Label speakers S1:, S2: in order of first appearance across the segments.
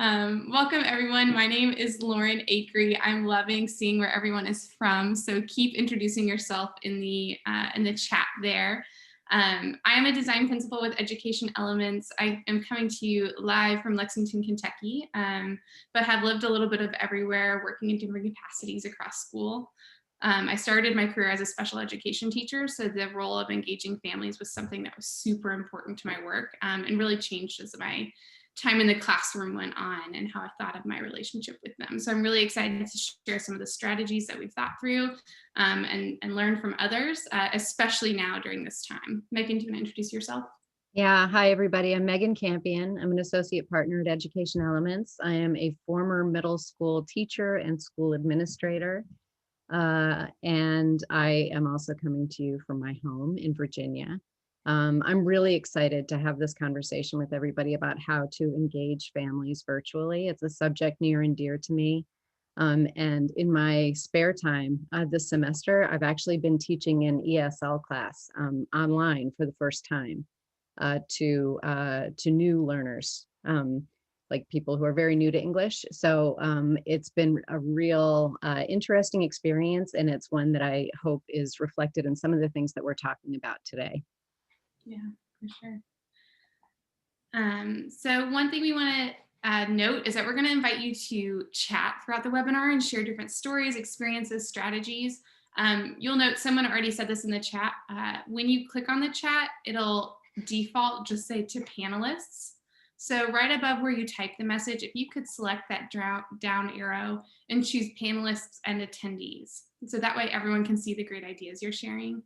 S1: Welcome everyone. My name is Lauren Akery. I'm loving seeing where everyone is from. So keep introducing yourself in the chat there. I am a design principal with Education Elements. I am coming to you live from Lexington, Kentucky, but have lived a little bit of everywhere, working in different capacities across school. I started my career as a special education teacher, so the role of engaging families was something that was super important to my work, and really changed as my time in the classroom went on and how I thought of my relationship with them. So I'm really excited to share some of the strategies that we've thought through, and learn from others, especially now during this time. Megan, do you want to introduce yourself?
S2: Yeah, hi everybody. I'm Megan Campion. I'm an associate partner at Education Elements. I am a former middle school teacher and school administrator. And I am also coming to you from my home in Virginia. I'm really excited to have this conversation with everybody about how to engage families virtually. It's a subject near and dear to me. And in my spare time this semester, I've actually been teaching an ESL class online for the first time to new learners, like people who are very new to English. So it's been a real interesting experience, and it's one that I hope is reflected in some of the things that we're talking about today.
S1: Yeah, for sure. So one thing we want to note is that we're going to invite you to chat throughout the webinar and share different stories, experiences, strategies. You'll note someone already said this in the chat. When you click on the chat, it'll default just say to panelists. So right above where you type the message, if you could select that down arrow and choose panelists and attendees. So that way everyone can see the great ideas you're sharing.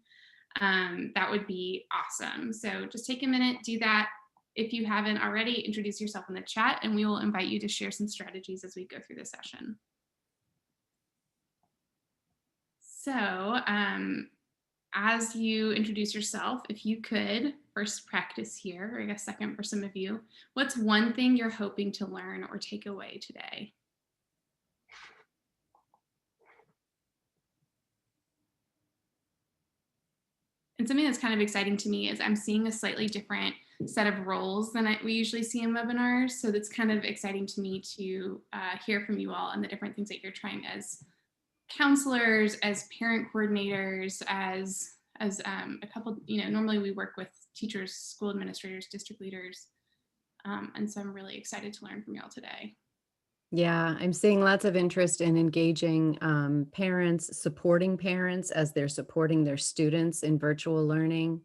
S1: That would be awesome. So just take a minute, do that. If you haven't already, introduce yourself in the chat, and we will invite you to share some strategies as we go through the session. So as you introduce yourself, if you could first practice here, or I guess second for some of you, what's one thing you're hoping to learn or take away today? And something that's kind of exciting to me is I'm seeing a slightly different set of roles than we usually see in webinars. So that's kind of exciting to me to hear from you all and the different things that you're trying as counselors, as parent coordinators, as a couple, normally we work with teachers, school administrators, district leaders. And so I'm really excited to learn from y'all today.
S2: Yeah, I'm seeing lots of interest in engaging parents, supporting parents as they're supporting their students in virtual learning,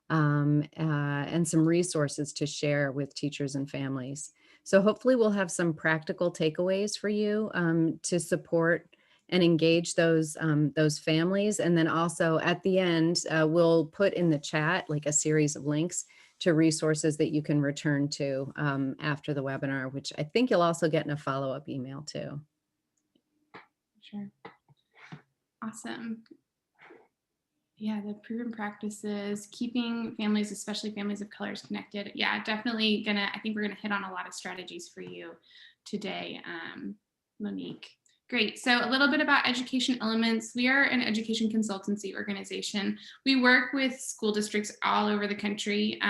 S2: and some resources to share with teachers and families. So hopefully we'll have some practical takeaways for you to support and engage those families. And then also at the end, we'll put in the chat like a series of links to resources that you can return to after the webinar, which I think you'll also get in a follow-up email too.
S1: Sure. Awesome. Yeah, the proven practices, keeping families, especially families of colors, connected. Yeah, definitely I think we're gonna hit on a lot of strategies for you today, Monique. Great, so a little bit about Education Elements. We are an education consultancy organization. We work with school districts all over the country.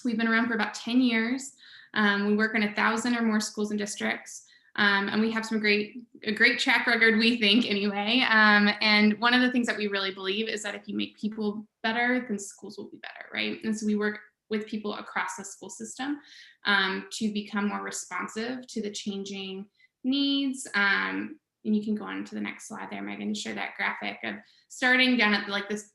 S1: We've been around for about 10 years. We work in 1,000 or more schools and districts. And we have a great track record, we think anyway. And one of the things that we really believe is that if you make people better, then schools will be better, right? And so we work with people across the school system to become more responsive to the changing needs. And you can go on to the next slide there, Megan, share that graphic of starting down at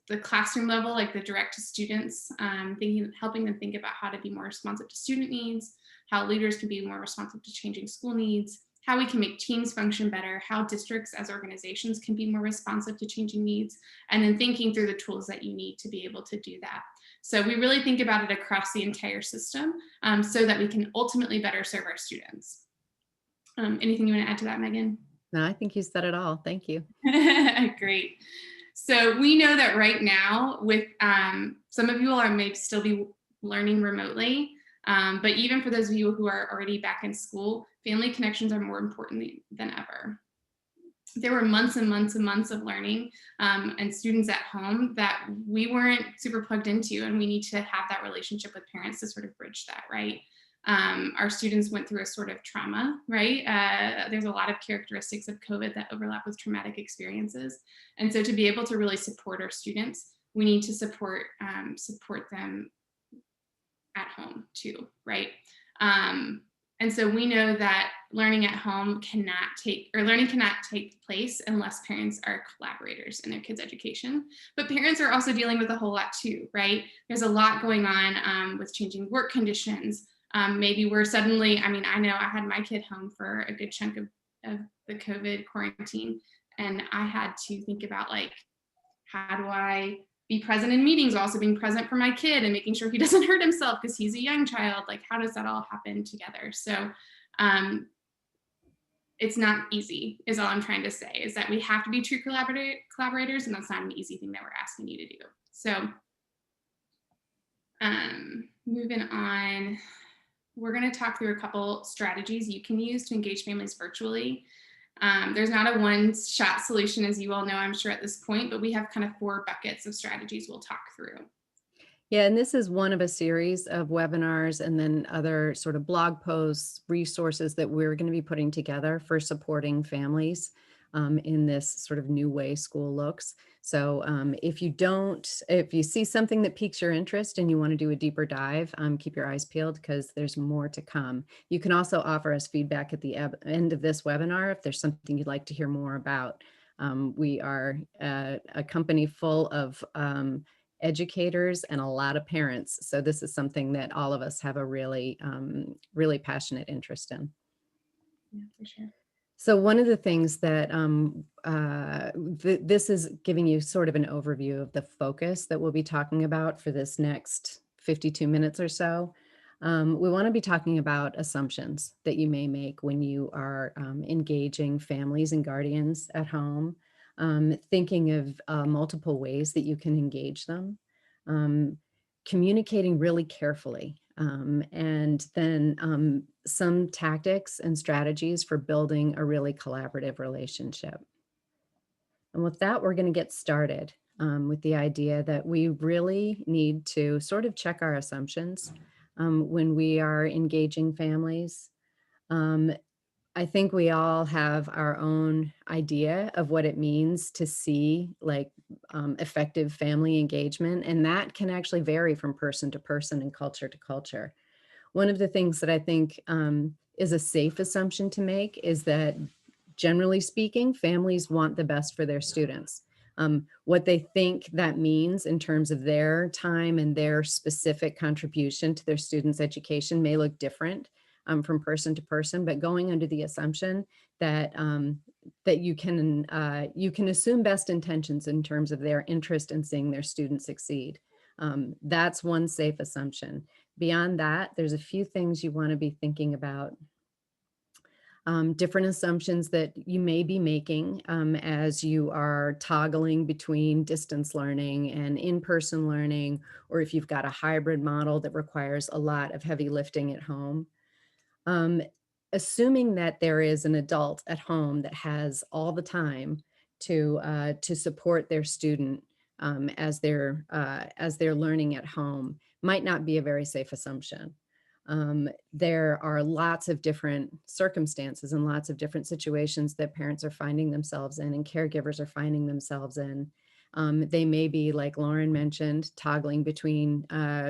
S1: the classroom level, like the direct to students, helping them think about how to be more responsive to student needs, how leaders can be more responsive to changing school needs, how we can make teams function better, how districts as organizations can be more responsive to changing needs, and then thinking through the tools that you need to be able to do that. So we really think about it across the entire system so that we can ultimately better serve our students. Anything you want to add to that, Megan?
S2: No, I think you said it all. Thank you.
S1: Great. So we know that right now with some of you all may still be learning remotely, but even for those of you who are already back in school, family connections are more important than ever. There were months and months and months of learning and students at home that we weren't super plugged into, and we need to have that relationship with parents to sort of bridge that, right? Our students went through a sort of trauma, right? There's a lot of characteristics of COVID that overlap with traumatic experiences. And so to be able to really support our students, we need to support them at home too, right? And so we know that learning cannot take place unless parents are collaborators in their kids' education. But parents are also dealing with a whole lot too, right? There's a lot going on with changing work conditions. Maybe we're suddenly, I mean, I know I had my kid home for a good chunk of the COVID quarantine, and I had to think about like, how do I be present in meetings, also being present for my kid and making sure he doesn't hurt himself because he's a young child? Like, how does that all happen together? So it's not easy, is all I'm trying to say, is that we have to be true collaborators, and that's not an easy thing that we're asking you to do. So moving on, we're going to talk through a couple strategies you can use to engage families virtually. There's not a one-shot solution, as you all know, I'm sure at this point, but we have kind of 4 buckets of strategies we'll talk through.
S2: Yeah, and this is one of a series of webinars and then other sort of blog posts, resources that we're going to be putting together for supporting families in this sort of new way school looks. So if you see something that piques your interest and you want to do a deeper dive, keep your eyes peeled because there's more to come. You can also offer us feedback at the end of this webinar if there's something you'd like to hear more about. We are a company full of educators and a lot of parents. So this is something that all of us have a really, really passionate interest in.
S1: Yeah, for sure.
S2: So one of the things that this is giving you sort of an overview of the focus that we'll be talking about for this next 52 minutes or so. We want to be talking about assumptions that you may make when you are engaging families and guardians at home, thinking of multiple ways that you can engage them, communicating really carefully, and then some tactics and strategies for building a really collaborative relationship. And with that, we're going to get started with the idea that we really need to sort of check our assumptions when we are engaging families. I think we all have our own idea of what it means to see like effective family engagement, and that can actually vary from person to person and culture to culture. One of the things that I think is a safe assumption to make is that, generally speaking, families want the best for their students. What they think that means in terms of their time and their specific contribution to their students' education may look different from person to person, but going under the assumption that that you can assume best intentions in terms of their interest in seeing their students succeed. That's one safe assumption. Beyond that, there's a few things you want to be thinking about. Different assumptions that you may be making as you are toggling between distance learning and in-person learning, or if you've got a hybrid model that requires a lot of heavy lifting at home. Assuming that there is an adult at home that has all the time to support their student as they're learning at home might not be a very safe assumption. There are lots of different circumstances and lots of different situations that parents are finding themselves in and caregivers are finding themselves in. They may be, like Lauren mentioned, toggling between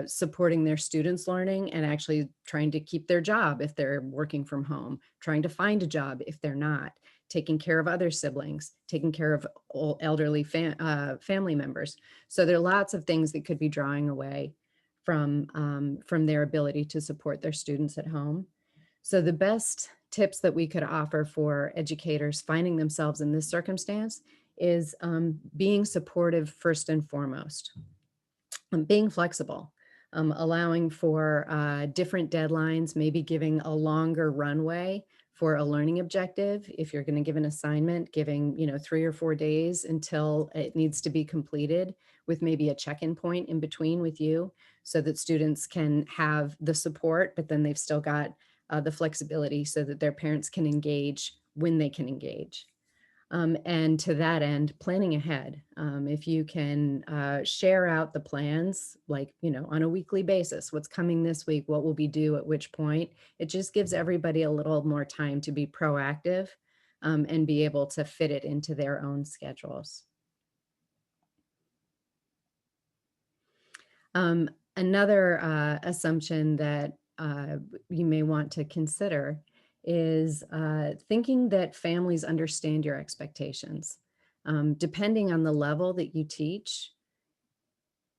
S2: supporting their students' learning and actually trying to keep their job if they're working from home, trying to find a job if they're not, taking care of other siblings, taking care of elderly family members. So there are lots of things that could be drawing away from their ability to support their students at home. So the best tips that we could offer for educators finding themselves in this circumstance is being supportive first and foremost, being flexible, allowing for different deadlines, maybe giving a longer runway for a learning objective. If you're going to give an assignment, giving 3 or 4 days until it needs to be completed, with maybe a check-in point in between with you, so that students can have the support, but then they've still got the flexibility so that their parents can engage when they can engage. And to that end, planning ahead. If you can share out the plans, like, on a weekly basis, what's coming this week, what will be due at which point, it just gives everybody a little more time to be proactive and be able to fit it into their own schedules. Another assumption that you may want to consider is thinking that families understand your expectations. Depending on the level that you teach,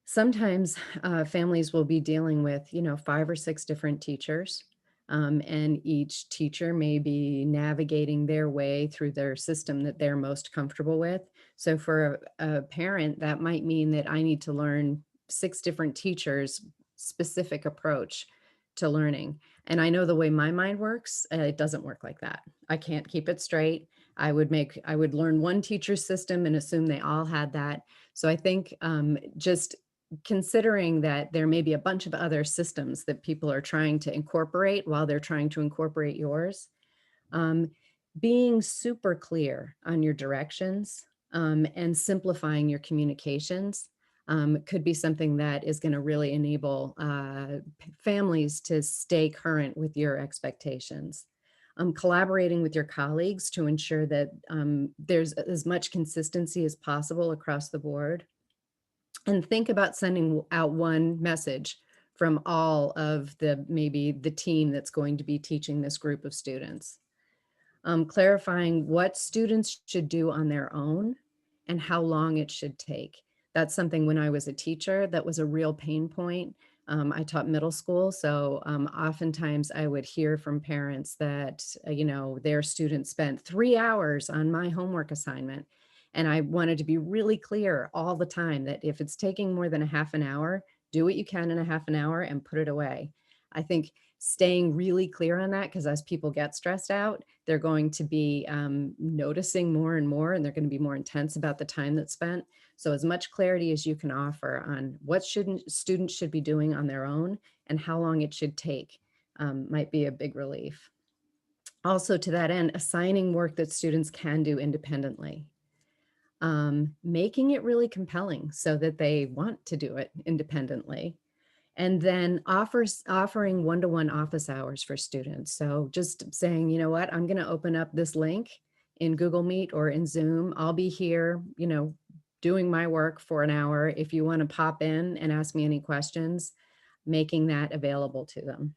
S2: sometimes families will be dealing with, 5 or 6 different teachers. And each teacher may be navigating their way through their system that they're most comfortable with. So for a parent, that might mean that I need to learn 6 different teachers' specific approach to learning. And I know the way my mind works, it doesn't work like that. I can't keep it straight. I would learn one teacher's system and assume they all had that. So I think just considering that there may be a bunch of other systems that people are trying to incorporate while they're trying to incorporate yours, um, being super clear on your directions and simplifying your communications could be something that is going to really enable families to stay current with your expectations. Collaborating with your colleagues to ensure that there's as much consistency as possible across the board, and think about sending out one message from all of maybe the team that's going to be teaching this group of students. Clarifying what students should do on their own and how long it should take. That's something when I was a teacher, that was a real pain point. I taught middle school, so oftentimes I would hear from parents that, their students spent 3 hours on my homework assignment. And I wanted to be really clear all the time that if it's taking more than a half an hour, do what you can in a half an hour and put it away. I think staying really clear on that, because as people get stressed out, they're going to be noticing more and more, and they're going to be more intense about the time that's spent. So as much clarity as you can offer on what students should be doing on their own and how long it should take might be a big relief. Also, to that end, assigning work that students can do independently. Making it really compelling so that they want to do it independently. And then offering one-to-one office hours for students. So just saying, you know what, I'm going to open up this link in Google Meet or in Zoom. I'll be here, doing my work for an hour. If you want to pop in and ask me any questions, making that available to them.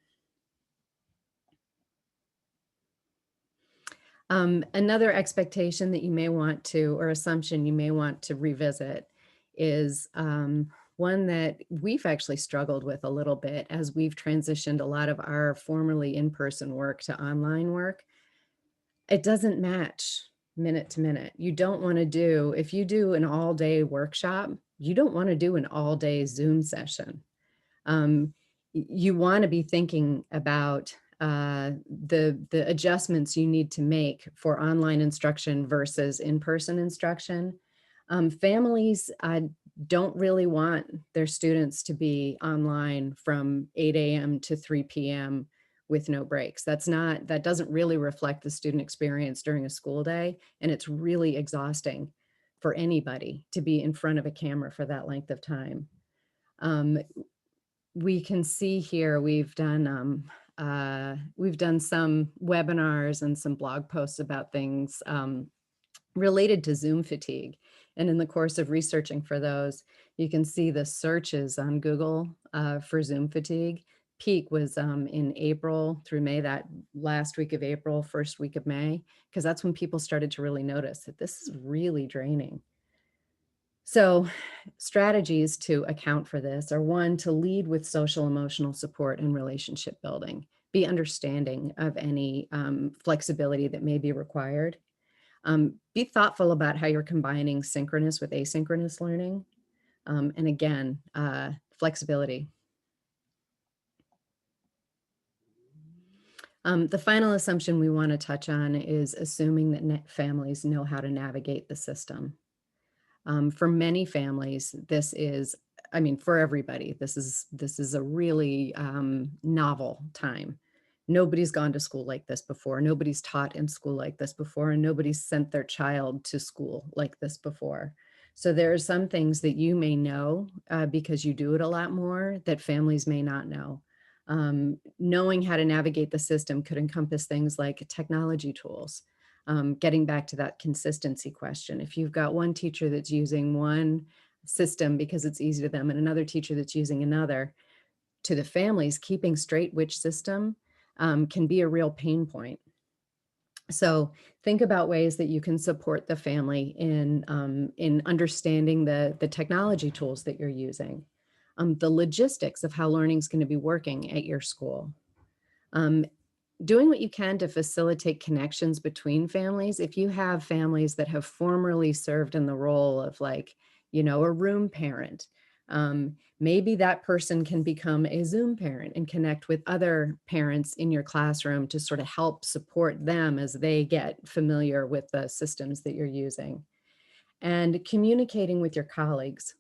S2: Another expectation that you may want to, or assumption you may want to revisit is one that we've actually struggled with a little bit as we've transitioned a lot of our formerly in-person work to online work. It doesn't match minute to minute. You don't want to do, if you do an all-day workshop, you don't want to do an all-day Zoom session. You want to be thinking about the adjustments you need to make for online instruction versus in-person instruction. Families don't really want their students to be online from 8 a.m. to 3 p.m. with no breaks. That doesn't really reflect the student experience during a school day, and it's really exhausting for anybody to be in front of a camera for that length of time. We can see here we've done some webinars and some blog posts about things related to Zoom fatigue. And in the course of researching for those, you can see the searches on Google for Zoom fatigue. Peak was in April through May, that last week of April, first week of May, because that's when people started to really notice that this is really draining. So strategies to account for this are: one, to lead with social emotional support and relationship building. Be understanding of any flexibility that may be required. Be thoughtful about how you're combining synchronous with asynchronous learning. And again, flexibility. The final assumption we want to touch on is assuming that families know how to navigate the system. For many families, this is, for everybody, this is a really novel time. nobody's gone to school like this before. Nobody's taught in school like this before, and nobody's sent their child to school like this before. So there are some things that you may know because you do it a lot more that families may not know. Knowing how to navigate the system could encompass things like technology tools. Getting back to that consistency question, if you've got one teacher that's using one system because it's easy to them and another teacher that's using another, to the families, keeping straight which system can be a real pain point. So think about ways that you can support the family in understanding the technology tools that you're using, the logistics of how learning is going to be working at your school. Um, Doing what you can to facilitate connections between families. If you have families that have formerly served in the role of, like, a room parent, maybe that person can become a Zoom parent and connect with other parents in your classroom to sort of help support them as they get familiar with the systems that you're using. And communicating with your colleagues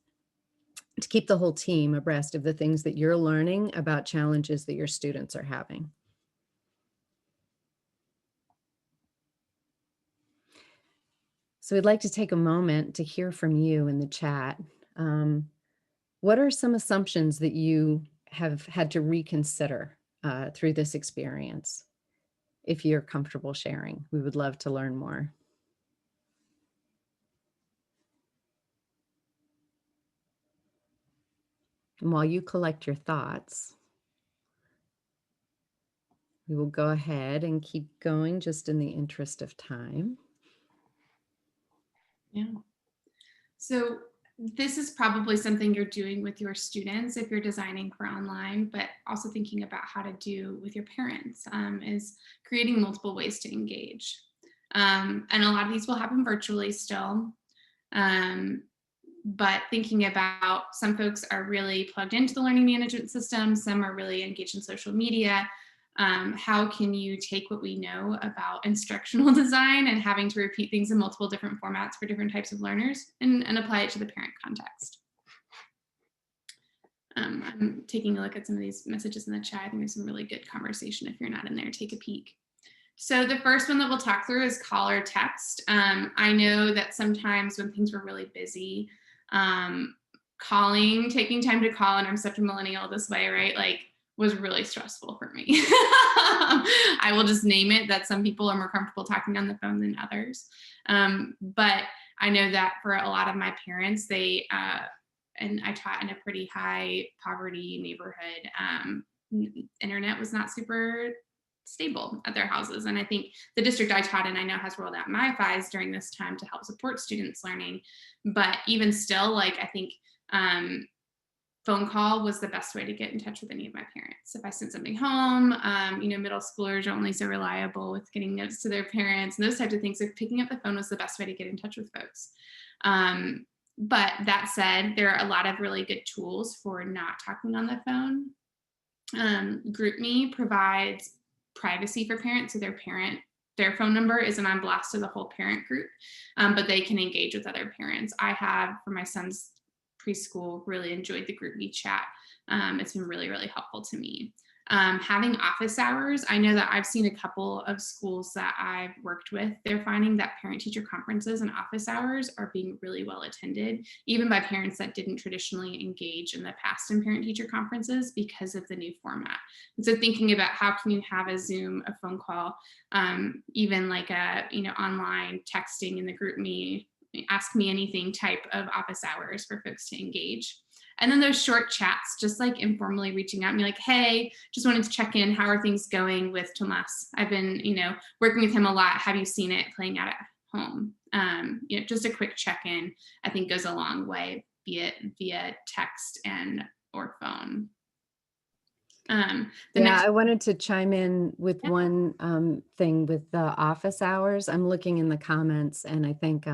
S2: to keep the whole team abreast of the things that you're learning about challenges that your students are having. So we'd like to take a moment to hear from you in the chat. What are some assumptions that you have had to reconsider through this experience? If you're comfortable sharing, we would love to learn more. And while you collect your thoughts, we will go ahead and keep going just in the interest of time.
S1: Yeah. So this is probably something you're doing with your students if you're designing for online, but also thinking about how to do with your parents, is creating multiple ways to engage. And a lot of these will happen virtually still. But thinking about, some folks are really plugged into the learning management system, some are really engaged in social media. How can you take what we know about instructional design and having to repeat things in multiple different formats for different types of learners and apply it to the parent context? I'm taking a look at some of these messages in the chat. I think there's some really good conversation. If you're not in there, take a peek. So the first one that we'll talk through is call or text. I know that sometimes when things were really busy, taking time to call, and I'm such a millennial this way, right? Like, was really stressful for me. I will just name it that some people are more comfortable talking on the phone than others. But I know that for a lot of my parents, and I taught in a pretty high poverty neighborhood, internet was not super stable at their houses. And I think the district I taught in, I know, has rolled out MiFi's during this time to help support students learning. But even still, like, I think phone call was the best way to get in touch with any of my parents. If I sent something home, middle schoolers are only so reliable with getting notes to their parents and those types of things. So picking up the phone was the best way to get in touch with folks. But that said, there are a lot of really good tools for not talking on the phone. GroupMe provides privacy for parents, so their phone number isn't on blast to the whole parent group, but they can engage with other parents. I have, for my son's preschool, really enjoyed the GroupMe chat. It's been really, really helpful to me. Having office hours, I know that I've seen a couple of schools that I've worked with, they're finding that parent-teacher conferences and office hours are being really well attended, even by parents that didn't traditionally engage in the past in parent-teacher conferences because of the new format. And so thinking about how can you have a Zoom, a phone call, even like a online texting in the GroupMe, ask me anything type of office hours for folks to engage. And then those short chats, just like informally reaching out and be like, hey, just wanted to check in. How are things going with Tomas? I've been, working with him a lot. Have you seen it playing out at home? Just a quick check-in, I think, goes a long way, be it via text or phone.
S2: I wanted to chime in with one thing with the office hours. I'm looking in the comments, and I think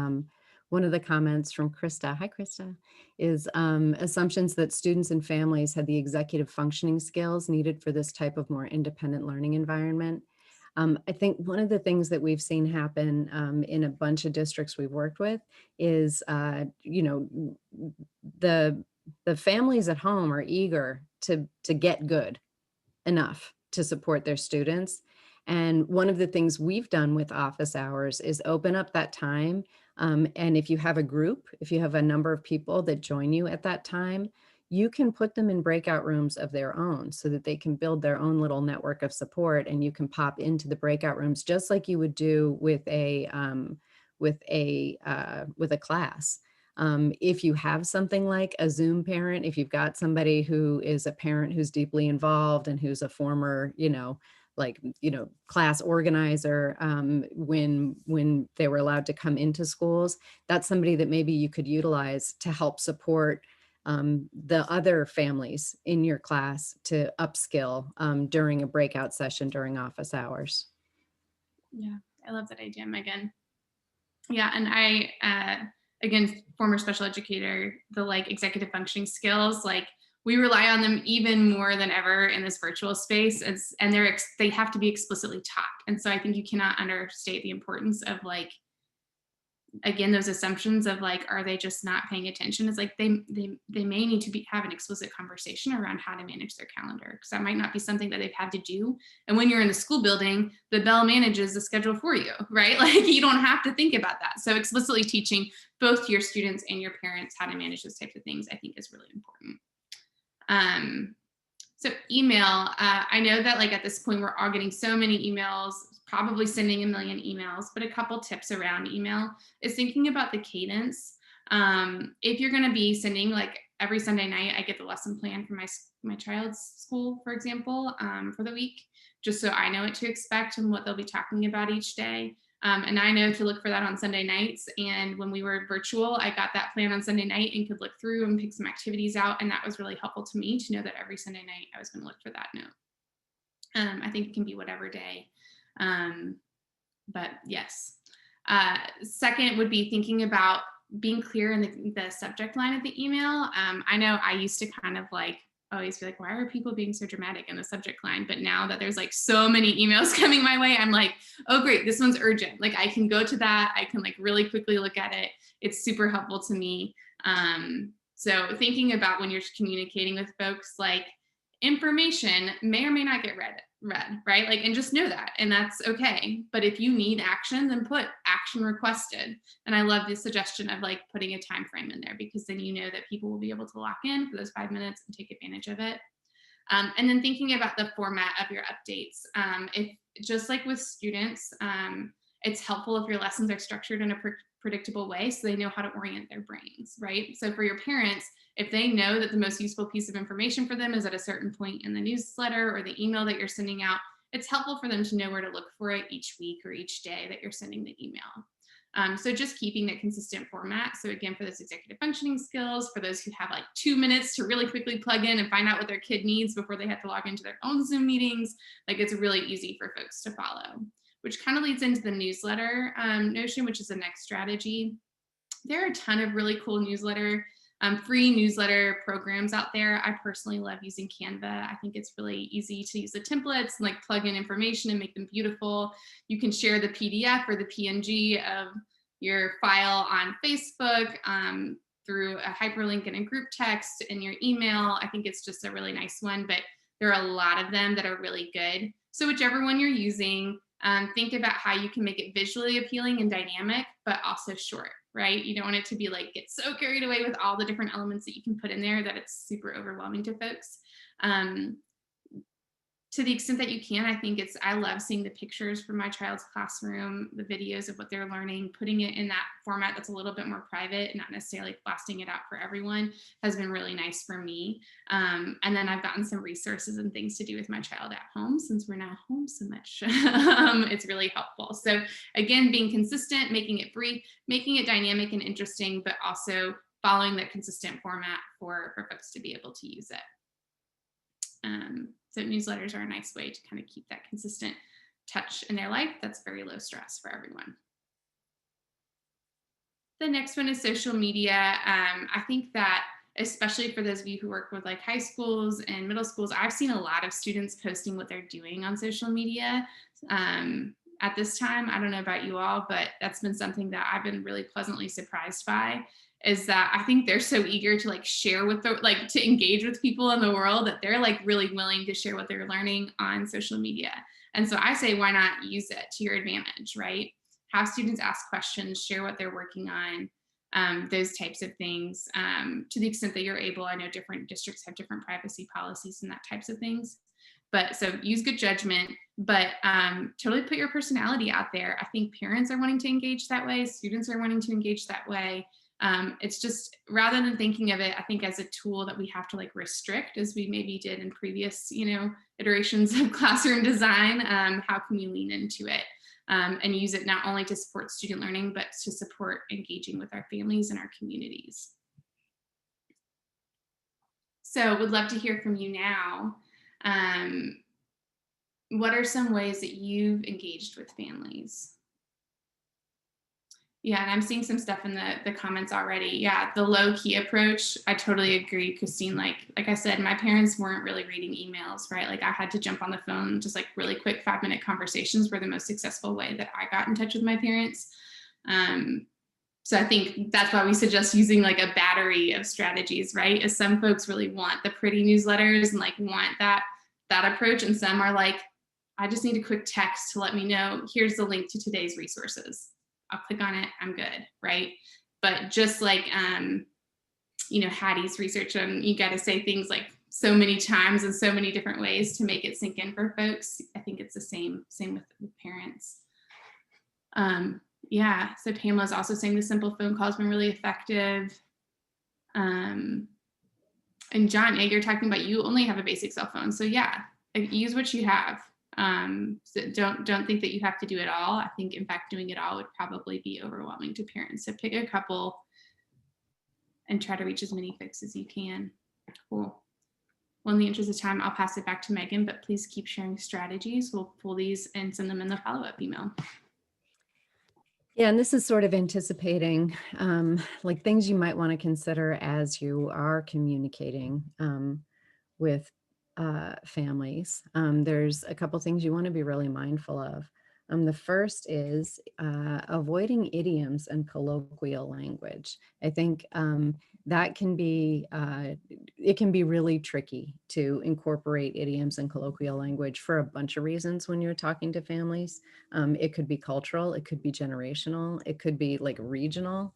S2: one of the comments from Krista, hi Krista, is assumptions that students and families had the executive functioning skills needed for this type of more independent learning environment. I think one of the things that we've seen happen in a bunch of districts we've worked with is, the families at home are eager to get good enough to support their students. And one of the things we've done with office hours is open up that time. And if you have a group, if you have a number of people that join you at that time, you can put them in breakout rooms of their own so that they can build their own little network of support, and you can pop into the breakout rooms just like you would do with a class. If you have something like a Zoom parent, if you've got somebody who is a parent who's deeply involved and who's a former, class organizer, when they were allowed to come into schools, that's somebody that maybe you could utilize to help support the other families in your class to upskill during a breakout session during office hours.
S1: Yeah, I love that idea, Megan. Yeah, and I, again, former special educator, the like executive functioning skills, like we rely on them even more than ever in this virtual space, and they have to be explicitly taught. And so I think you cannot understate the importance of like, again, those assumptions of like, are they just not paying attention? It's like they may need to have an explicit conversation around how to manage their calendar, because that might not be something that they've had to do. And when you're in the school building, the bell manages the schedule for you, right? Like you don't have to think about that. So explicitly teaching both your students and your parents how to manage those types of things, I think is really important. So email, I know that like at this point, we're all getting so many emails, probably sending a million emails, but a couple tips around email is thinking about the cadence. If you're going to be sending like every Sunday night, I get the lesson plan for my child's school, for example, for the week, just so I know what to expect and what they'll be talking about each day. And I know to look for that on Sunday nights. And when we were virtual, I got that plan on Sunday night and could look through and pick some activities out. And that was really helpful to me to know that every Sunday night I was going to look for that note. I think it can be whatever day. But yes. Second would be thinking about being clear in the subject line of the email. I know I used to kind of like always be like, why are people being so dramatic in the subject line? But now that there's like so many emails coming my way, I'm like, oh great, this one's urgent. Like I can go to that. I can like really quickly look at it. It's super helpful to me. So thinking about when you're communicating with folks, like information may or may not get read, right? Like, and just know that, and that's okay. But if you need action, then put action requested. And I love the suggestion of like putting a time frame in there, because then you know that people will be able to lock in for those 5 minutes and take advantage of it. And then thinking about the format of your updates. If just like with students, it's helpful if your lessons are structured in a predictable way so they know how to orient their brains, right? So for your parents, if they know that the most useful piece of information for them is at a certain point in the newsletter or the email that you're sending out, it's helpful for them to know where to look for it each week or each day that you're sending the email. So just keeping that consistent format. So again, for those executive functioning skills, for those who have like 2 minutes to really quickly plug in and find out what their kid needs before they have to log into their own Zoom meetings, like it's really easy for folks to follow, which kind of leads into the newsletter notion, which is the next strategy. There are a ton of really cool free newsletter programs out there. I personally love using Canva. I think it's really easy to use the templates and like plug in information and make them beautiful. You can share the PDF or the PNG of your file on Facebook through a hyperlink in a group text in your email. I think it's just a really nice one, but there are a lot of them that are really good. So whichever one you're using, think about how you can make it visually appealing and dynamic, but also short, right? You don't want it to be like, get so carried away with all the different elements that you can put in there that it's super overwhelming to folks. To the extent that you can, I love seeing the pictures from my child's classroom, the videos of what they're learning, putting it in that format that's a little bit more private, not necessarily blasting it out for everyone, has been really nice for me. And then I've gotten some resources and things to do with my child at home since we're now home so much. It's really helpful. So again, being consistent, making it brief, making it dynamic and interesting, but also following that consistent format for folks to be able to use it. So newsletters are a nice way to kind of keep that consistent touch in their life that's very low stress for everyone. The next one is social media. I think that especially for those of you who work with like high schools and middle schools, I've seen a lot of students posting what they're doing on social media. At this time, I don't know about you all, but that's been something that I've been really pleasantly surprised by. is that I think they're so eager to like share with the, like to engage with people in the world, that they're like really willing to share what they're learning on social media. And so I say, why not use it to your advantage, right? Have students ask questions, share what they're working on, those types of things, to the extent that you're able. I know different districts have different privacy policies and that types of things. But so use good judgment, but totally put your personality out there. I think parents are wanting to engage that way. Students are wanting to engage that way. It's just, rather than thinking of it, I think, as a tool that we have to like restrict, as we maybe did in previous, iterations of classroom design, how can we lean into it and use it not only to support student learning, but to support engaging with our families and our communities. So would love to hear from you now. What are some ways that you've engaged with families? Yeah, and I'm seeing some stuff in the comments already. Yeah, the low key approach. I totally agree, Christine. Like I said, my parents weren't really reading emails, right? Like I had to jump on the phone. Just like really quick 5-minute conversations were the most successful way that I got in touch with my parents. So I think that's why we suggest using like a battery of strategies, right? As some folks really want the pretty newsletters and like want that approach, and some are like, I just need a quick text to let me know, here's the link to today's resources. I'll click on it, I'm good, right? But just like, Hattie's research, and you got to say things like so many times in so many different ways to make it sink in for folks. I think it's the same with parents. Yeah, so Pamela's also saying the simple phone call has been really effective. And John, yeah, you're talking about you only have a basic cell phone. So yeah, use what you have. So don't think that you have to do it all. I think, in fact, doing it all would probably be overwhelming to parents. So pick a couple and try to reach as many folks as you can. Cool. Well, in the interest of time, I'll pass it back to Megan, but please keep sharing strategies. We'll pull these and send them in the follow-up email.
S2: Yeah, and this is sort of anticipating like things you might want to consider as you are communicating with families. There's a couple things you want to be really mindful of. The first is avoiding idioms and colloquial language. I think that can be, it can be really tricky to incorporate idioms and colloquial language for a bunch of reasons when you're talking to families. It could be cultural, it could be generational, it could be like regional,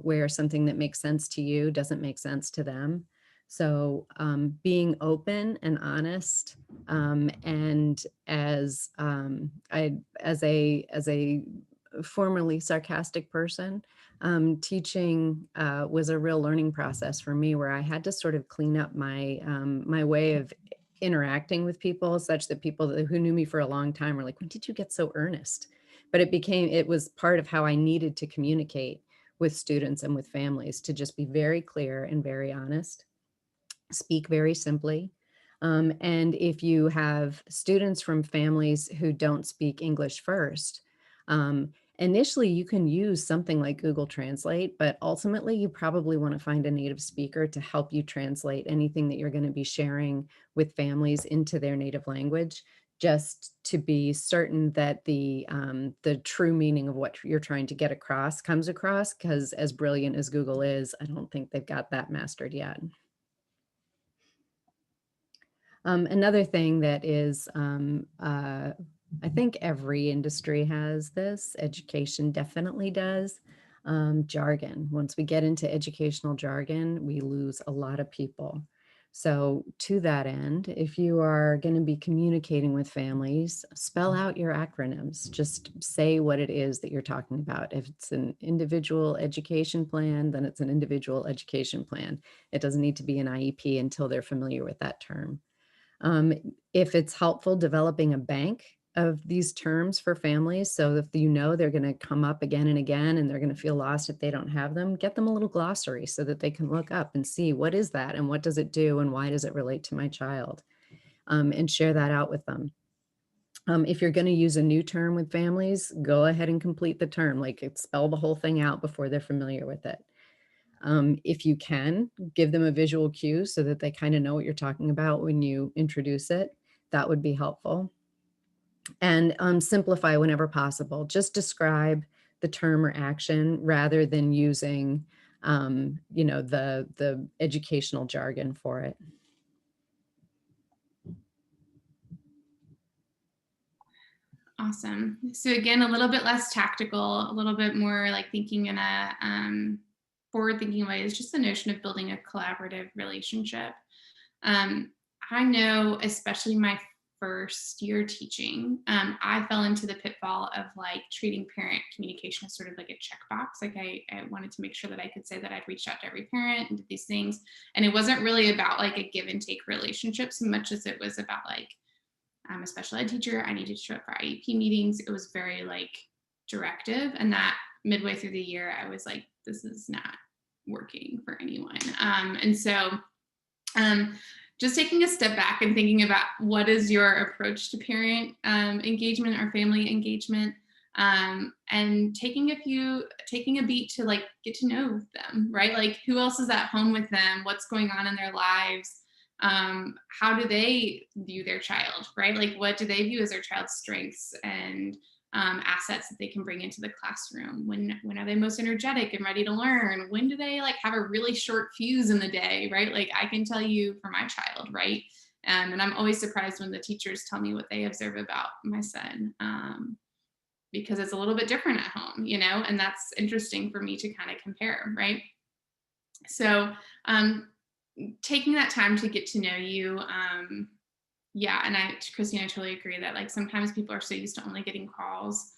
S2: where something that makes sense to you doesn't make sense to them. So being open and honest, and as a formerly sarcastic person, teaching was a real learning process for me, where I had to sort of clean up my my way of interacting with people, such that people who knew me for a long time were like, "When did you get so earnest?" But it was part of how I needed to communicate with students and with families, to just be very clear and very honest. Speak very simply. And if you have students from families who don't speak English first, initially you can use something like Google Translate, but ultimately you probably want to find a native speaker to help you translate anything that you're going to be sharing with families into their native language, just to be certain that the true meaning of what you're trying to get across comes across, because as brilliant as Google is, I don't think they've got that mastered yet. Another thing that is, I think every industry has this, education definitely does, jargon. Once we get into educational jargon, we lose a lot of people. So to that end, if you are going to be communicating with families, spell out your acronyms. Just say what it is that you're talking about. If it's an individual education plan, then it's an individual education plan. It doesn't need to be an IEP until they're familiar with that term. If it's helpful, developing a bank of these terms for families, so if they're going to come up again and again and they're going to feel lost if they don't have them, get them a little glossary so that they can look up and see, what is that and what does it do and why does it relate to my child, and share that out with them. If you're going to use a new term with families, go ahead and complete the term, like spell the whole thing out before they're familiar with it. If you can, give them a visual cue so that they kind of know what you're talking about when you introduce it. That would be helpful. And simplify whenever possible. Just describe the term or action rather than using the educational jargon for it.
S1: Awesome. So again, a little bit less tactical, a little bit more like thinking in a forward-thinking way is just the notion of building a collaborative relationship. Um, I know, especially my first year teaching, I fell into the pitfall of like treating parent communication as sort of like a checkbox. Like I wanted to make sure that I could say that I'd reached out to every parent and did these things. And it wasn't really about like a give and take relationship so much as it was about like, I'm a special ed teacher. I needed to show up for IEP meetings. It was very like directive. And that midway through the year, I was like, this is not working for anyone. And so just taking a step back and thinking about what is your approach to parent engagement or family engagement, and taking a beat to like get to know them, right? Like who else is at home with them? What's going on in their lives? How do they view their child, right? Like what do they view as their child's strengths and assets that they can bring into the classroom? When are they most energetic and ready to learn? When do they like have a really short fuse in the day, right? Like I can tell you for my child, right? And I'm always surprised when the teachers tell me what they observe about my son, because it's a little bit different at home, and that's interesting for me to kind of compare, right? So taking that time to get to know you, yeah, and Christine, I totally agree that like sometimes people are so used to only getting calls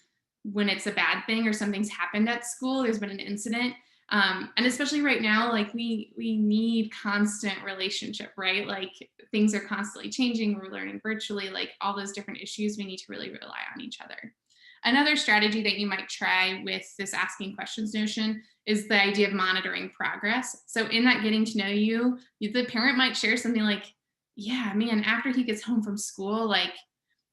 S1: when it's a bad thing or something's happened at school, there's been an incident. And especially right now, like we need constant relationship, right? Like things are constantly changing. We're learning virtually, like all those different issues, we need to really rely on each other. Another strategy that you might try with this asking questions notion is the idea of monitoring progress. So in that getting to know you, the parent might share something like, yeah, man, after he gets home from school, like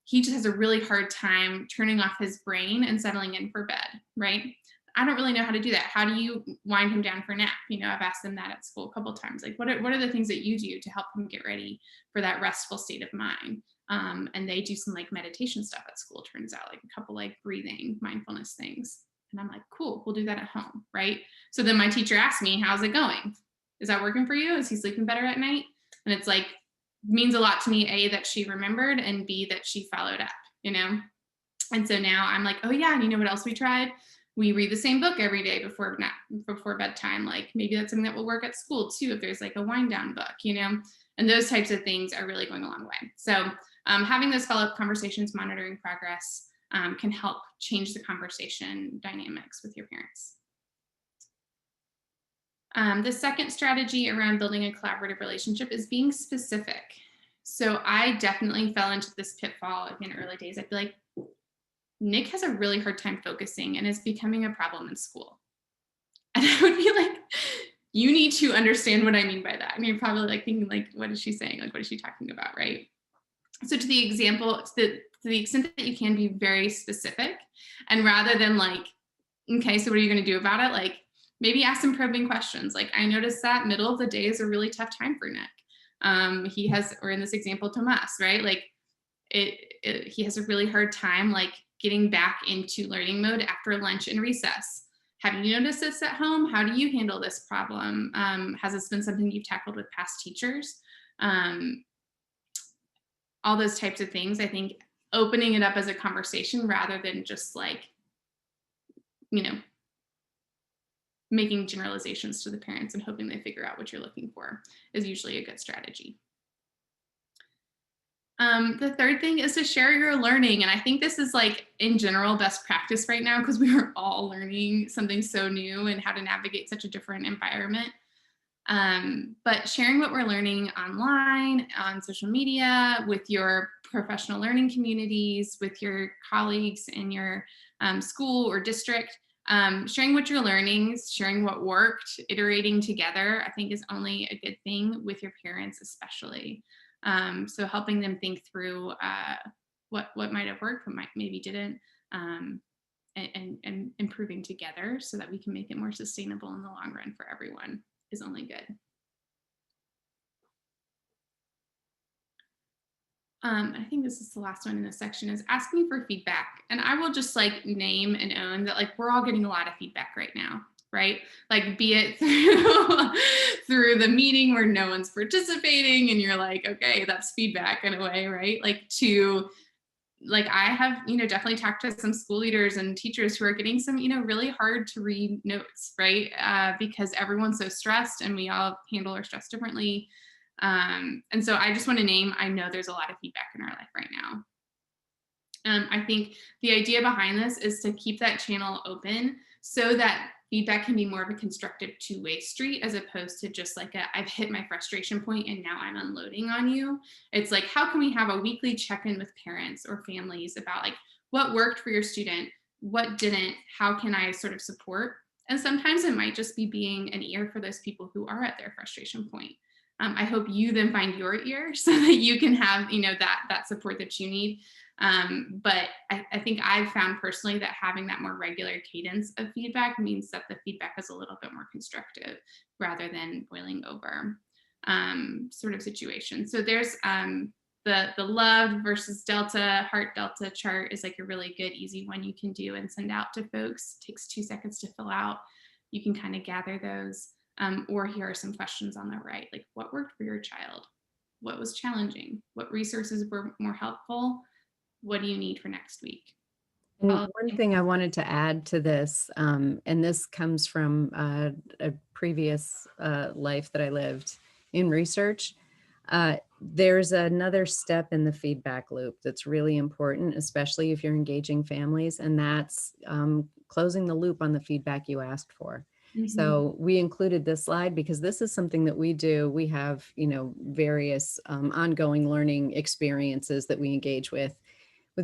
S1: he just has a really hard time turning off his brain and settling in for bed, right? I don't really know how to do that. How do you wind him down for a nap? I've asked them that at school a couple of times. Like, what are the things that you do to help him get ready for that restful state of mind? And they do some like meditation stuff at school, turns out, like a couple like breathing, mindfulness things. And I'm like, cool, we'll do that at home, right? So then my teacher asked me, how's it going? Is that working for you? Is he sleeping better at night? And it's like, means a lot to me, A, that she remembered, and B, that she followed up, And so now I'm like, oh yeah, and you know what else we tried? We read the same book every day before bedtime. Like maybe that's something that will work at school too, if there's like a wind down book, and those types of things are really going a long way. So having those follow-up conversations, monitoring progress, can help change the conversation dynamics with your parents. The second strategy around building a collaborative relationship is being specific. So I definitely fell into this pitfall in early days. I'd be like, Nick has a really hard time focusing and is becoming a problem in school. And I would be like, you need to understand what I mean by that. And you're probably like thinking like, what is she saying? Like, what is she talking about, right? So to the extent that you can be very specific, and rather than like, okay, so what are you going to do about it? Like maybe ask some probing questions. Like I noticed that middle of the day is a really tough time for Nick. He has, or in this example, Tomas, right? Like he has a really hard time like getting back into learning mode after lunch and recess. Have you noticed this at home? How do you handle this problem? Has this been something you've tackled with past teachers? All those types of things. I think opening it up as a conversation rather than just like, making generalizations to the parents and hoping they figure out what you're looking for is usually a good strategy. The third thing is to share your learning. And I think this is like in general best practice right now because we are all learning something so new and how to navigate such a different environment. But sharing what we're learning online, on social media, with your professional learning communities, with your colleagues in your school or district, sharing what you're learning, sharing what worked, iterating together, I think is only a good thing with your parents, especially. So helping them think through what might have worked, what maybe didn't, and improving together so that we can make it more sustainable in the long run for everyone is only good. I think this is the last one in this section, is asking for feedback. And I will just like name and own that like we're all getting a lot of feedback right now. right? Like be it through, through the meeting where no one's participating and you're like, okay, that's feedback in a way, right? Like to like I have, definitely talked to some school leaders and teachers who are getting some, really hard to read notes, right? Because everyone's so stressed and we all handle our stress differently. And so I just want to name, I know there's a lot of feedback in our life right now. I think the idea behind this is to keep that channel open so that feedback can be more of a constructive two-way street as opposed to just like I've hit my frustration point and now I'm unloading on you. It's like, how can we have a weekly check-in with parents or families about like what worked for your student, what didn't, how can I sort of support? And sometimes it might just be being an ear for those people who are at their frustration point. I hope you then find your ear so that you can have, that support that you need. But I think I've found personally that having that more regular cadence of feedback means that the feedback is a little bit more constructive rather than boiling over sort of situation. So there's the love versus delta, heart delta chart is like a really good, easy one you can do and send out to folks. It takes 2 seconds to fill out. You can kind of gather those. Or here are some questions on the right, like what worked for your child? What was challenging? What resources were more helpful? What do you need for next week?
S2: And one thing I wanted to add to this, and this comes from a previous life that I lived in research, there's another step in the feedback loop that's really important, especially if you're engaging families, and that's closing the loop on the feedback you asked for. So we included this slide because this is something that we do. We have, various ongoing learning experiences that we engage with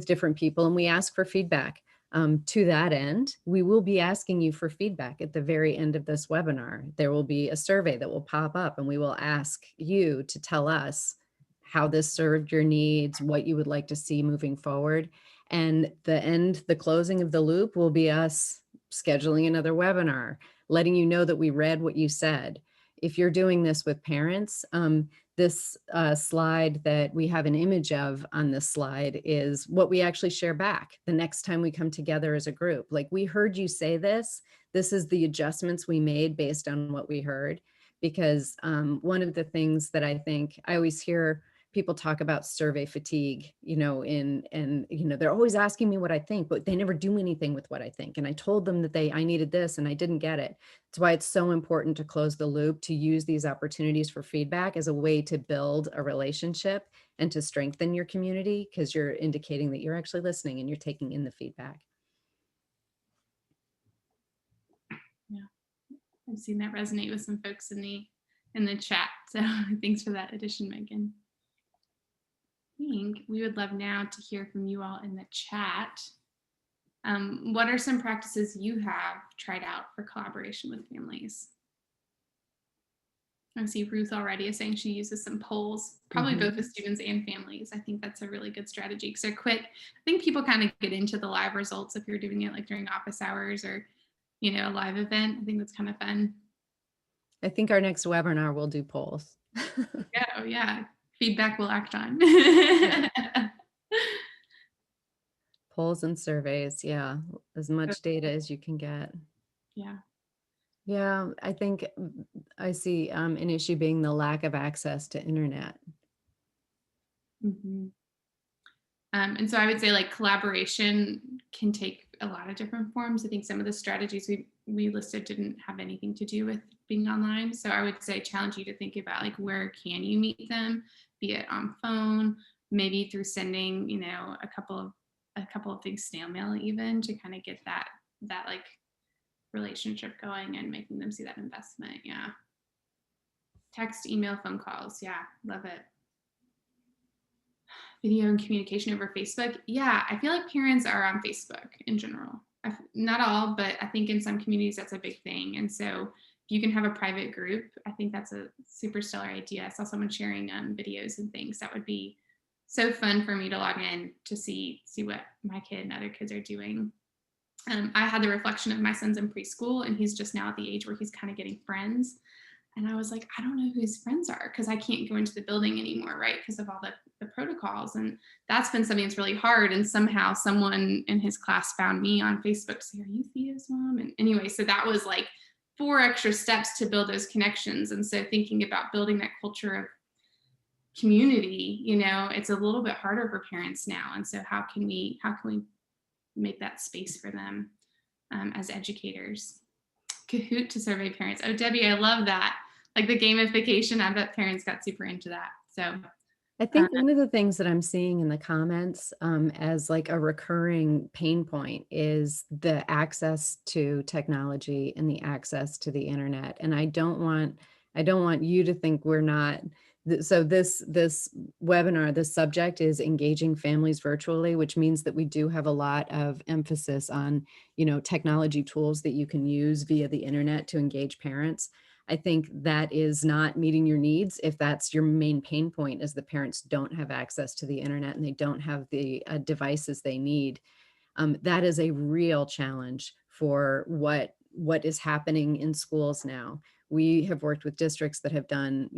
S2: different people, and we ask for feedback. To that end, we will be asking you for feedback at the very end of this webinar. There will be a survey that will pop up and we will ask you to tell us how this served your needs, what you would like to see moving forward. And the closing of the loop will be us scheduling another webinar, letting you know that we read what you said. If you're doing this with parents, this slide that we have an image of on this slide is what we actually share back the next time we come together as a group. Like, we heard you say this. This is the adjustments we made based on what we heard. Because one of the things that I think I always hear people talk about survey fatigue, and they're always asking me what I think, but they never do anything with what I think. And I told them that I needed this and I didn't get it. That's why it's so important to close the loop, to use these opportunities for feedback as a way to build a relationship and to strengthen your community, because you're indicating that you're actually listening and you're taking in the feedback.
S1: Yeah, I've seen that resonate with some folks in the chat. So thanks for that addition, Megan. I think we would love now to hear from you all in the chat. What are some practices you have tried out for collaboration with families? I see Ruth already is saying she uses some polls, probably both with students and families. I think that's a really good strategy because they're quick. I think people kind of get into the live results if you're doing it like during office hours or, a live event. I think that's kind of fun.
S2: I think our next webinar will do polls.
S1: Yeah. Feedback will act on.
S2: Polls and surveys, yeah, as much data as you can get. Yeah, I think I see an issue being the lack of access to internet.
S1: And so I would say like collaboration can take a lot of different forms. I think some of the strategies we listed didn't have anything to do with being online. So I would say challenge you to think about like where can you meet them, be it on phone, maybe through sending, a couple of things, snail mail even, to kind of get that like relationship going and making them see that investment. Yeah. Text, email, phone calls. Yeah, love it. Video and communication over Facebook. Yeah, I feel like parents are on Facebook in general. Not all, but I think in some communities that's a big thing. And so if you can have a private group, I think that's a super stellar idea. I saw someone sharing videos and things. That would be so fun for me to log in to see what my kid and other kids are doing. I had the reflection of my son's in preschool, and he's just now at the age where he's kind of getting friends. And I was like, I don't know who his friends are because I can't go into the building anymore, right? Because of all the protocols. And that's been something that's really hard. And somehow someone in his class found me on Facebook to say, are you Thea's mom? And anyway, so that was like 4 extra steps to build those connections. And so thinking about building that culture of community, it's a little bit harder for parents now. And so how can we make that space for them as educators? Kahoot to survey parents. Oh, Debbie, I love that. Like the gamification, I bet parents got super into that. So
S2: I
S1: uh,
S2: think one of the things that I'm seeing in the comments as like a recurring pain point is the access to technology and the access to the internet. And I don't want you to think we're not. So this webinar, this subject is engaging families virtually, which means that we do have a lot of emphasis on, technology tools that you can use via the internet to engage parents. I think that is not meeting your needs if that's your main pain point, is the parents don't have access to the internet and they don't have the devices they need. That is a real challenge for what is happening in schools now. We have worked with districts that have done,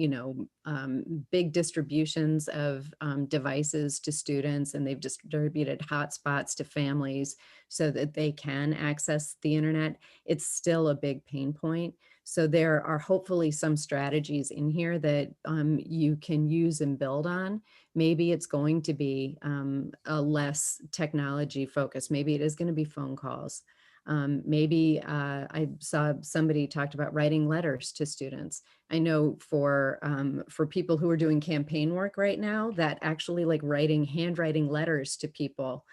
S2: big distributions of devices to students, and they've distributed hotspots to families so that they can access the internet. It's still a big pain point. So there are hopefully some strategies in here that you can use and build on. Maybe it's going to be a less technology focus. Maybe it is going to be phone calls. Maybe I saw somebody talked about writing letters to students. I know for people who are doing campaign work right now, that actually like handwriting letters to people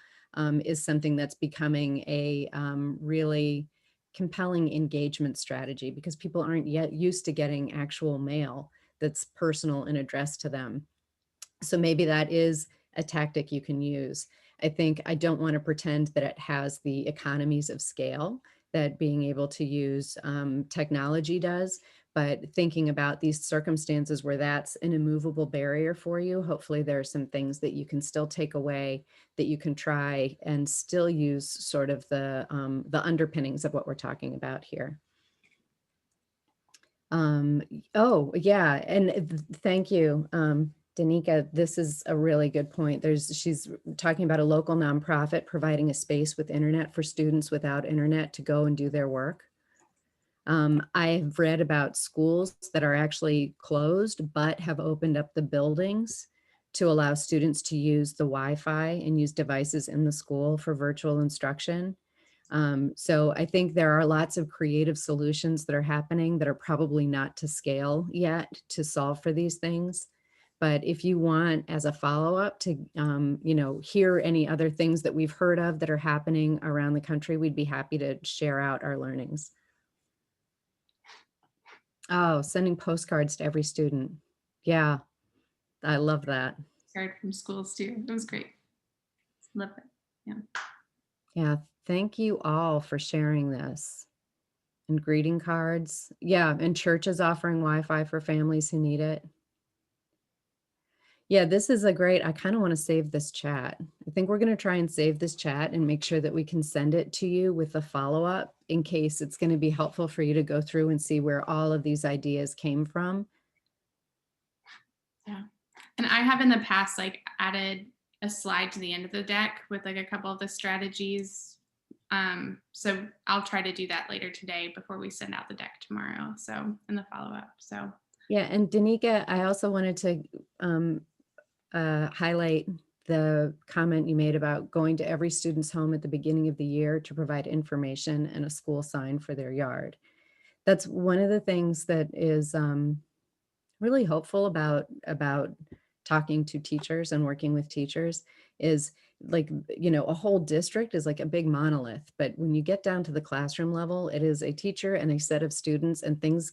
S2: is something that's becoming a really compelling engagement strategy, because people aren't yet used to getting actual mail that's personal and addressed to them. So maybe that is a tactic you can use. I don't want to pretend that it has the economies of scale that being able to use technology does, but thinking about these circumstances where that's an immovable barrier for you, hopefully there are some things that you can still take away, that you can try and still use sort of the underpinnings of what we're talking about here. Oh, yeah. And thank you, Danica. This is a really good point. She's talking about a local nonprofit providing a space with internet for students without internet to go and do their work. I've read about schools that are actually closed, but have opened up the buildings to allow students to use the Wi-Fi and use devices in the school for virtual instruction. So I think there are lots of creative solutions that are happening that are probably not to scale yet to solve for these things. But if you want, as a follow-up, to hear any other things that we've heard of that are happening around the country, we'd be happy to share out our learnings. Oh, sending postcards to every student. Yeah, I love that.
S1: started from schools too. It was great. Love it. Yeah.
S2: Yeah, thank you all for sharing this. And greeting cards. Yeah, and churches offering Wi-Fi for families who need it. Yeah, this is a great, I kind of want to save this chat. I think we're going to try and save this chat and make sure that we can send it to you with a follow-up in case it's going to be helpful for you to go through and see where all of these ideas came from.
S1: Yeah. And I have in the past like added a slide to the end of the deck with like a couple of the strategies. So I'll try to do that later today before we send out the deck tomorrow. So in the follow-up. So
S2: Yeah, and Danica, I also wanted to highlight the comment you made about going to every student's home at the beginning of the year to provide information and a school sign for their yard. That's one of the things that is really hopeful about talking to teachers and working with teachers is like, a whole district is like a big monolith, but when you get down to the classroom level, it is a teacher and a set of students, and things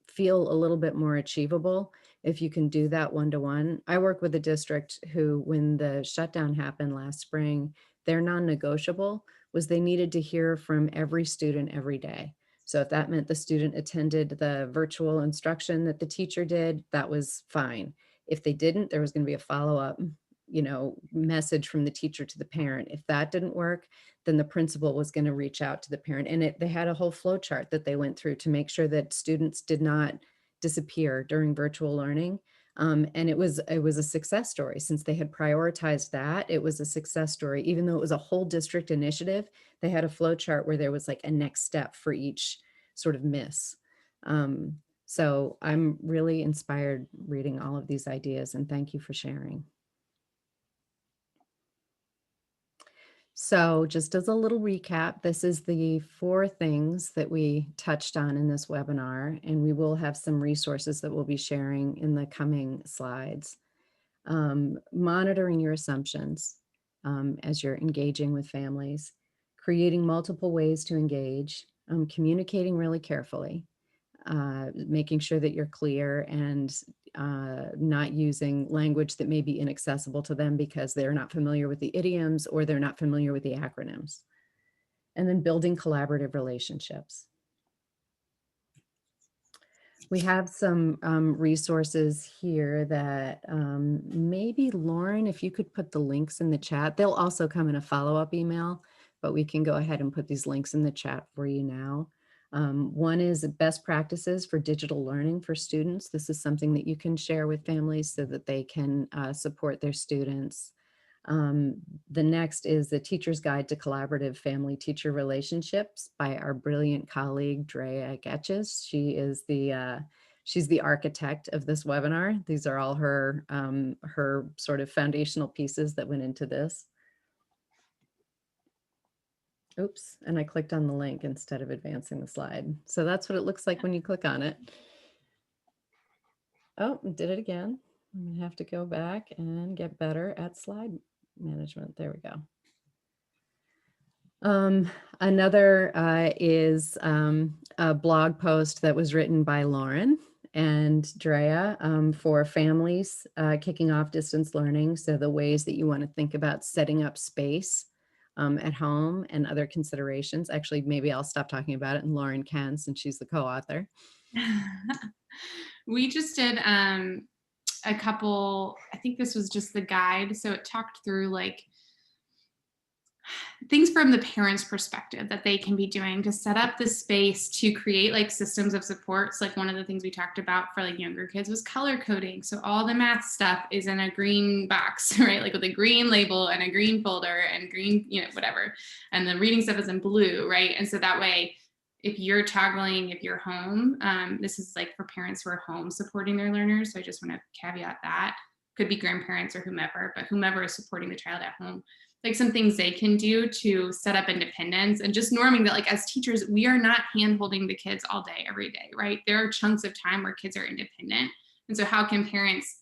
S2: feel a little bit more achievable if you can do that one-to-one. I work with a district who, when the shutdown happened last spring, their non-negotiable was they needed to hear from every student every day. So if that meant the student attended the virtual instruction that the teacher did, that was fine. If they didn't, there was going to be a follow-up, message from the teacher to the parent. If that didn't work, then the principal was going to reach out to the parent. And they had a whole flow chart that they went through to make sure that students did not disappear during virtual learning. And it was a success story. Since they had prioritized that, it was a success story. Even though it was a whole district initiative, they had a flow chart where there was like a next step for each sort of miss. So I'm really inspired reading all of these ideas, and thank you for sharing. So just as a little recap, this is the 4 things that we touched on in this webinar, and we will have some resources that we'll be sharing in the coming slides. Monitoring your assumptions as you're engaging with families, creating multiple ways to engage, communicating really carefully, making sure that you're clear and not using language that may be inaccessible to them because they're not familiar with the idioms or they're not familiar with the acronyms. And then building collaborative relationships. We have some resources here that maybe Lauren, if you could put the links in the chat, they'll also come in a follow-up email, but we can go ahead and put these links in the chat for you now. One is best practices for digital learning for students. This is something that you can share with families so that they can support their students. The next is the Teacher's Guide to Collaborative Family-Teacher Relationships by our brilliant colleague, Drea Getches. She's the architect of this webinar. These are all her sort of foundational pieces that went into this. Oops, and I clicked on the link instead of advancing the slide. So that's what it looks like when you click on it. Oh, did it again. I'm gonna have to go back and get better at slide management. There we go. Another is a blog post that was written by Lauren and Drea for families kicking off distance learning. So the ways that you want to think about setting up space at home and other considerations. Actually, maybe I'll stop talking about it and Lauren can, since she's the co-author.
S1: We just did a couple, I think this was just the guide. So it talked through like things from the parents' perspective that they can be doing to set up the space to create like systems of supports. Like one of the things we talked about for like younger kids was color coding. So all the math stuff is in a green box, right? Like with a green label and a green folder and green, you know, whatever. And the reading stuff is in blue, right? And so that way, if you're toggling, if you're home, this is like for parents who are home supporting their learners. So I just want to caveat that. Could be grandparents or whomever, but whomever is supporting the child at home. Like some things they can do to set up independence, and just norming that like as teachers, we are not hand-holding the kids all day, every day, right? There are chunks of time where kids are independent. And so how can parents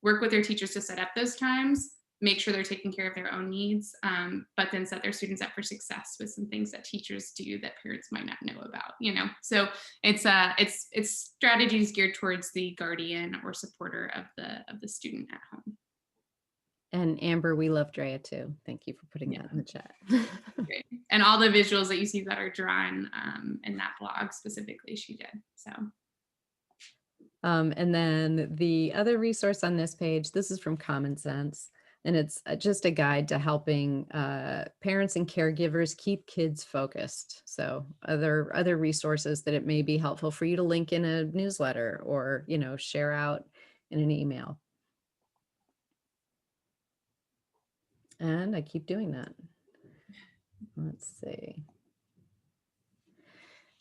S1: work with their teachers to set up those times, make sure they're taking care of their own needs, but then set their students up for success with some things that teachers do that parents might not know about, you know? So it's strategies geared towards the guardian or supporter of the student at home.
S2: And Amber, we love Drea too. Thank you for putting that in the chat.
S1: Great. And all the visuals that you see that are drawn in that blog specifically, she did. So.
S2: And then the other resource on this page, this is from Common Sense, and it's just a guide to helping parents and caregivers keep kids focused. So other resources that it may be helpful for you to link in a newsletter or, you know, share out in an email. And I keep doing that. Let's see.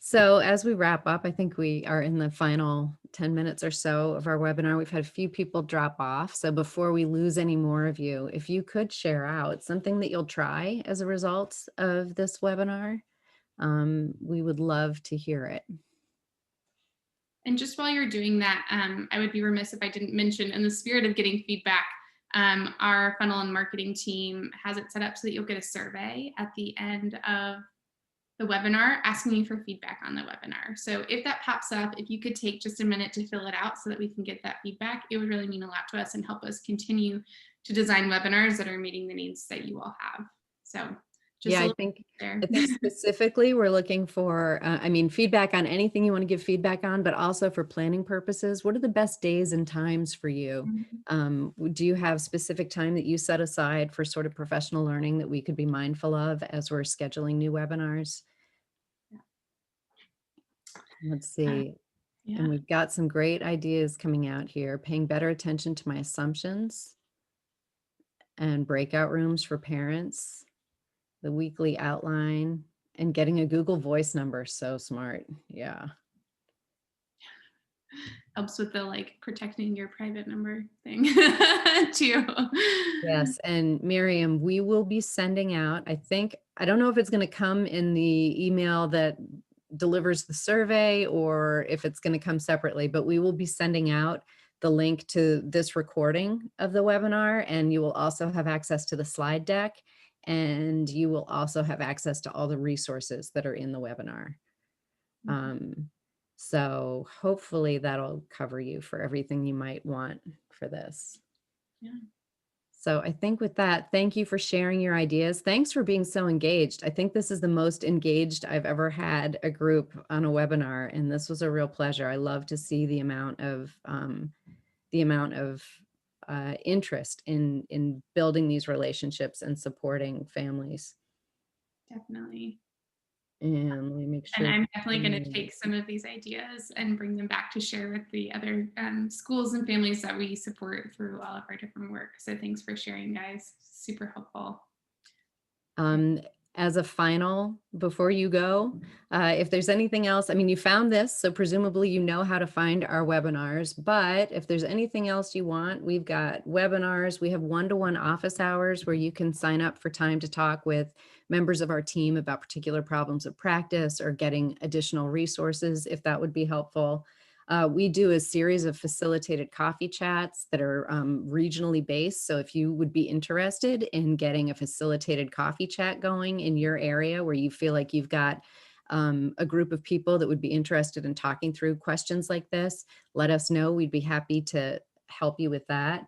S2: So as we wrap up, I think we are in the final 10 minutes or so of our webinar. We've had a few people drop off. So before we lose any more of you, if you could share out something that you'll try as a result of this webinar, we would love to hear it.
S1: And just while you're doing that, I would be remiss if I didn't mention, in the spirit of getting feedback, our funnel and marketing team has it set up so that you'll get a survey at the end of the webinar asking you for feedback on the webinar. So if that pops up, if you could take just a minute to fill it out so that we can get that feedback, it would really mean a lot to us and help us continue to design webinars that are meeting the needs that you all have. So just
S2: yeah, I think specifically we're looking for, I mean, feedback on anything you want to give feedback on, but also for planning purposes. What are the best days and times for you? Do you have specific time that you set aside for sort of professional learning that we could be mindful of as we're scheduling new webinars? Let's see.
S1: Yeah.
S2: And we've got some great ideas coming out here. Paying better attention to my assumptions and breakout rooms for parents. The weekly outline, And getting a Google Voice number, so smart. Yeah.
S1: Helps with the like protecting your private number thing too.
S2: Yes. And Miriam, we will be sending out, I don't know if it's going to come in the email that delivers the survey or if it's going to come separately, but we will be sending out the link to this recording of the webinar, and you will also have access to the slide deck, and you will also have access to all the resources that are in the webinar. So hopefully that'll cover you for everything you might want for this.
S1: Yeah.
S2: So I think with that, thank you for sharing your ideas. Thanks for being so engaged. I think this is the most engaged I've ever had a group on a webinar, and this was a real pleasure. I love to see the amount of interest in building these relationships and supporting families.
S1: Definitely.
S2: And let me make
S1: And
S2: sure.
S1: I'm definitely going to take some of these ideas and bring them back to share with the other schools and families that we support through all of our different work. So thanks for sharing, guys. Super helpful.
S2: As a final, before you go, if there's anything else, I mean, you found this, so presumably you know how to find our webinars, but if there's anything else you want, we've got webinars, we have one-to-one office hours where you can sign up for time to talk with members of our team about particular problems of practice or getting additional resources, if that would be helpful. We do a series of facilitated coffee chats that are regionally based. So if you would be interested in getting a facilitated coffee chat going in your area where you feel like you've got a group of people that would be interested in talking through questions like this, let us know. We'd be happy to help you with that.